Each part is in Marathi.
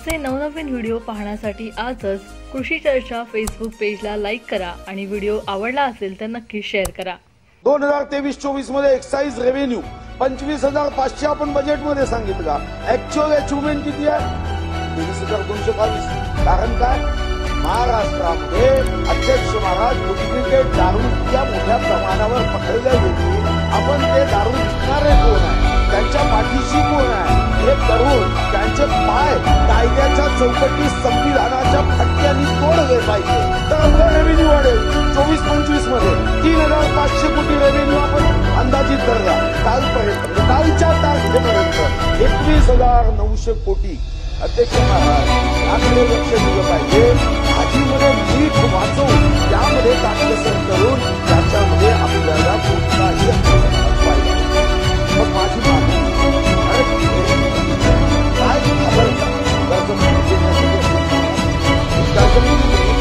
असे नवनवीन व्हिडिओ पाहण्यासाठी आजच कृषी चर्चा फेसबुक पेजला लाईक करा आणि व्हिडिओ आवडला असेल तर नक्की शेअर करा। 2023-24 मध्ये एक्साइज रेव्हेन्यू 25,500 आपण बजेट मध्ये सांगितलं। ऍक्च्युअल अचिव्हमेंट किती आहे? 23,222। कारण काय? महाराष्ट्रामध्ये अध्यक्ष महाराज डुप्लिकेट दारू इतक्या मोठ्या प्रमाणावर पकडल्या गेली। आपण ते दारू विकणारे कोण आहे, त्यांच्या पाठीशी कोण आहे हे करून त्यांचे पाय कायद्याच्या चौकटीत संविधानाच्या फटक्यांनी तोडले पाहिजे, तर आपला रेव्हेन्यू वाढेल। 24-25 मध्ये 3,500 कोटी रेव्हेन्यू आपण अंदाजित धरला। कालपर्यंत कालच्या तारखेपर्यंत 21,900 कोटी। अध्यक्ष महाराज याकडे लक्ष दिलं पाहिजे। भाजीमध्ये मीठ वाचवून त्यामध्ये काटकसर करून त्याच्यामध्ये आपल्याला कोणताही पाहिजे। मग माझी मागणी काय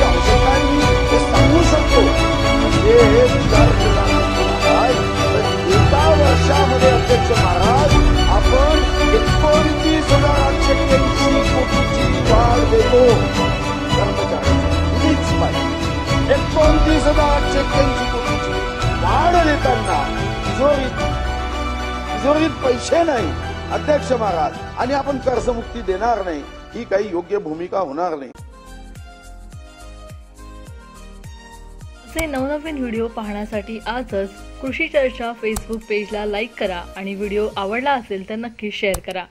आवश्यकता आहे मी हे सांगू शकतो। एका वर्षामध्ये अध्यक्ष महाराज आपण 29,883 कोटीची वाढ देतो कर्मचाऱ्यांना। 29,883 कोटीची वाढ देताना तिजोरीत पैसे नाही अध्यक्ष महाराज, आणि आपण कर्जमुक्ती देणार नाही, ही काही योग्य भूमिका होणार नाही। असे नवनवीन व्हिडिओ पाहण्यासाठी आजच कृषी चर्चा फेसबुक पेजला लाईक करा आणि व्हिडिओ आवडला असेल तर नक्की शेअर करा।